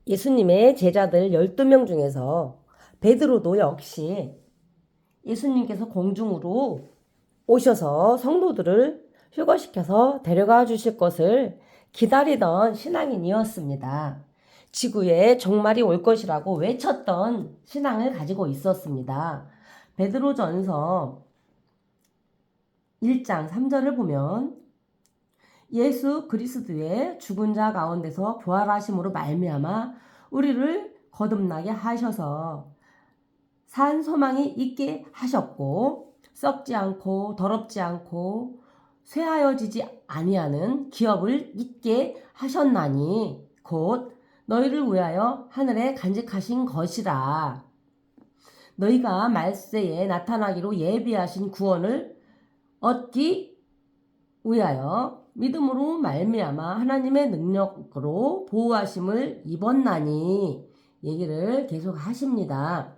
예수님의 제자들 12명 중에서 베드로도 역시 예수님께서 공중으로 오셔서 성도들을 휴거시켜서 데려가 주실 것을 기다리던 신앙인이었습니다. 지구에 종말이 올 것이라고 외쳤던 신앙을 가지고 있었습니다. 베드로전서 1장 3절을 보면 예수 그리스도의 죽은 자 가운데서 부활하심으로 말미암아 우리를 거듭나게 하셔서 산 소망이 있게 하셨고 썩지 않고 더럽지 않고 쇠하여지지 아니하는 기업을 있게 하셨나니 곧 너희를 위하여 하늘에 간직하신 것이라. 너희가 말세에 나타나기로 예비하신 구원을 얻기 위하여 믿음으로 말미암아 하나님의 능력으로 보호하심을 입었나니 얘기를 계속 하십니다.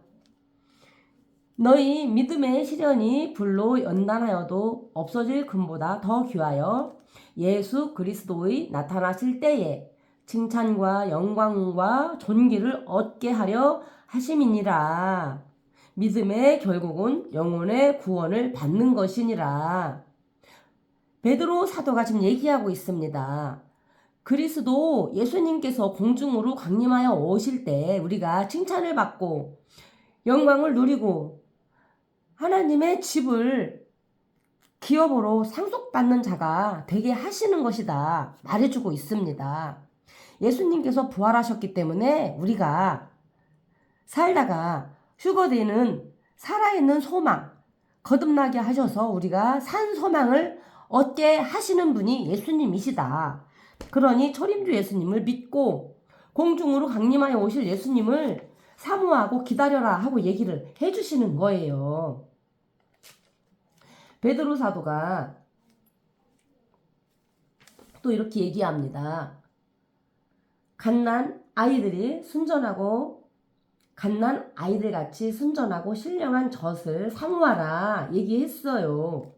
너희 믿음의 시련이 불로 연단하여도 없어질 금보다 더 귀하여 예수 그리스도의 나타나실 때에 칭찬과 영광과 존귀를 얻게 하려 하심이니라. 믿음의 결국은 영혼의 구원을 받는 것이니라. 베드로 사도가 지금 얘기하고 있습니다. 그리스도 예수님께서 공중으로 강림하여 오실 때 우리가 칭찬을 받고 영광을 누리고 하나님의 집을 기업으로 상속받는 자가 되게 하시는 것이다 말해주고 있습니다. 예수님께서 부활하셨기 때문에 우리가 살다가 휴거되는 살아있는 소망 거듭나게 하셔서 우리가 산 소망을 얻게 하시는 분이 예수님이시다. 그러니 초림주 예수님을 믿고 공중으로 강림하여 오실 예수님을 사모하고 기다려라 하고 얘기를 해주시는 거예요. 베드로 사도가 또 이렇게 얘기합니다. 갓난 아이들같이 순전하고 신령한 젖을 사모하라 얘기했어요.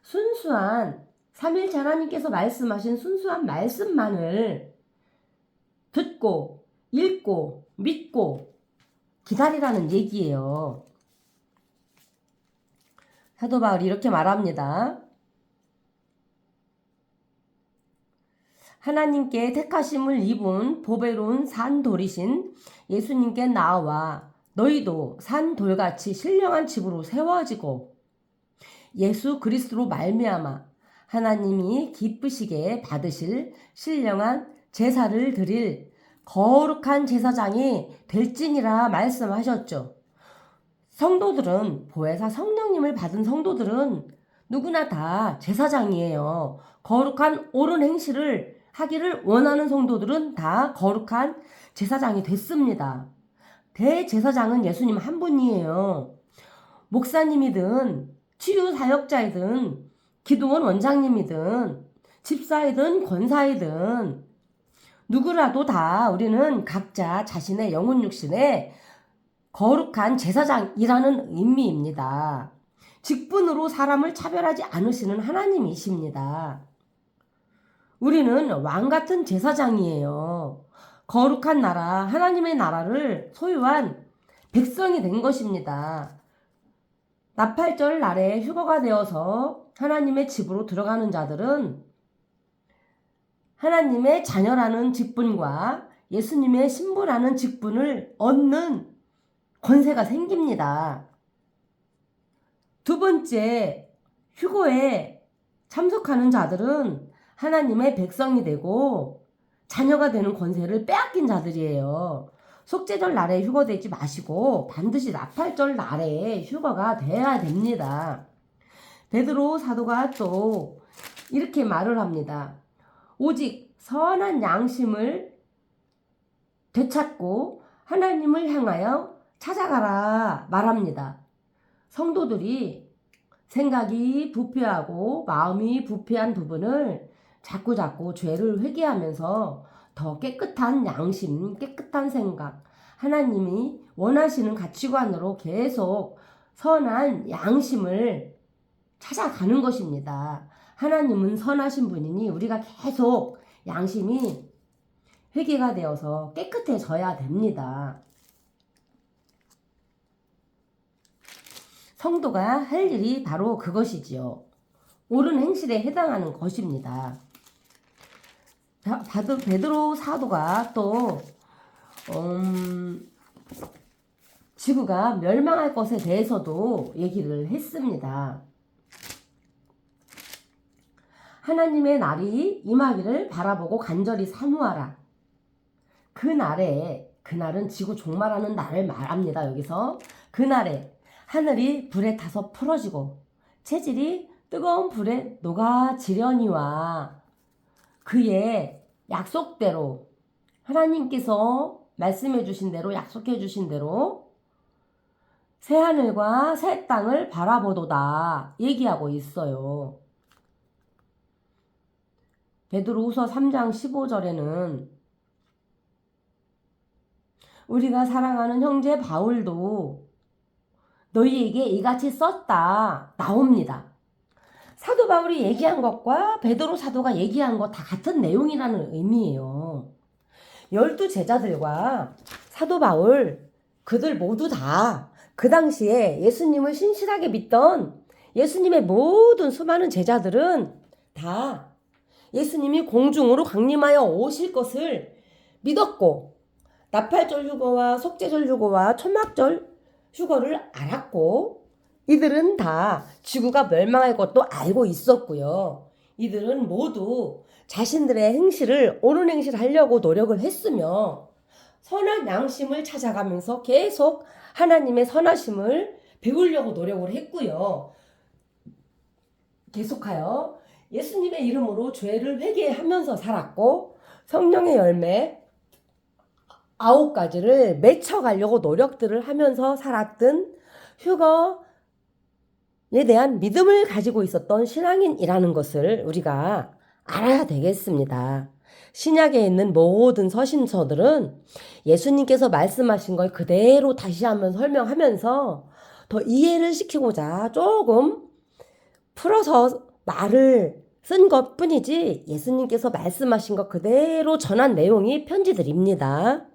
순수한 삼일체 하나님께서 말씀하신 순수한 말씀만을 듣고 읽고 믿고 기다리라는 얘기예요. 사도 바울이 이렇게 말합니다. 하나님께 택하심을 입은 보배로운 산돌이신 예수님께 나와 너희도 산돌같이 신령한 집으로 세워지고 예수 그리스도로 말미암아 하나님이 기쁘시게 받으실 신령한 제사를 드릴 거룩한 제사장이 될지니라 말씀하셨죠. 성도들은 보혜사 성령님을 받은 성도들은 누구나 다 제사장이에요. 거룩한 옳은 행실을 하기를 원하는 성도들은 다 거룩한 제사장이 됐습니다. 대제사장은 예수님 한 분이에요. 목사님이든 치유사역자이든 기도원 원장님이든 집사이든 권사이든 누구라도 다 우리는 각자 자신의 영혼 육신에 거룩한 제사장이라는 의미입니다. 직분으로 사람을 차별하지 않으시는 하나님이십니다. 우리는 왕같은 제사장이에요. 거룩한 나라, 하나님의 나라를 소유한 백성이 된 것입니다. 나팔절 날에 휴거가 되어서 하나님의 집으로 들어가는 자들은 하나님의 자녀라는 직분과 예수님의 신부라는 직분을 얻는 권세가 생깁니다. 두 번째, 휴거에 참석하는 자들은 하나님의 백성이 되고 자녀가 되는 권세를 빼앗긴 자들이에요. 속죄절 날에 휴거되지 마시고 반드시 나팔절 날에 휴거가 돼야 됩니다. 베드로 사도가 또 이렇게 말을 합니다. 오직 선한 양심을 되찾고 하나님을 향하여 찾아가라 말합니다. 성도들이 생각이 부패하고 마음이 부패한 부분을 자꾸 죄를 회개하면서 더 깨끗한 양심, 깨끗한 생각, 하나님이 원하시는 가치관으로 계속 선한 양심을 찾아가는 것입니다. 하나님은 선하신 분이니 우리가 계속 양심이 회개가 되어서 깨끗해 깨끗해져야 됩니다. 성도가 할 일이 바로 그것이지요. 옳은 행실에 해당하는 것입니다. 베드로 사도가 또 지구가 멸망할 것에 대해서도 얘기를 했습니다. 하나님의 날이 임하기를 바라보고 간절히 사모하라. 그날은 지구 종말하는 날을 말합니다. 여기서 그날에 하늘이 불에 타서 풀어지고 체질이 뜨거운 불에 녹아지려니와 그의 약속대로 하나님께서 말씀해 주신 대로 약속해 주신 대로 새하늘과 새 땅을 바라보도다 얘기하고 있어요. 베드로후서 3장 15절에는 우리가 사랑하는 형제 바울도 너희에게 이같이 썼다 나옵니다. 사도 바울이 얘기한 것과 베드로 사도가 얘기한 것 다 같은 내용이라는 의미예요. 12제자들과 사도 바울 그들 모두 다 그 당시에 예수님을 신실하게 믿던 예수님의 모든 수많은 제자들은 다 예수님이 공중으로 강림하여 오실 것을 믿었고 나팔절 휴거와 속죄절 휴거와 초막절 휴거를 알았고 이들은 다 지구가 멸망할 것도 알고 있었고요. 이들은 모두 자신들의 행실을 옳은 행실을 하려고 노력을 했으며 선한 양심을 찾아가면서 계속 하나님의 선하심을 배우려고 노력을 했고요. 계속하여 예수님의 이름으로 죄를 회개하면서 살았고 성령의 열매 9가지를 맺혀가려고 노력들을 하면서 살았던 휴거에 대한 믿음을 가지고 있었던 신앙인이라는 것을 우리가 알아야 되겠습니다. 신약에 있는 모든 서신서들은 예수님께서 말씀하신 걸 그대로 다시 한번 설명하면서 더 이해를 시키고자 조금 풀어서 말을 쓴 것 뿐이지 예수님께서 말씀하신 것 그대로 전한 내용이 편지들입니다.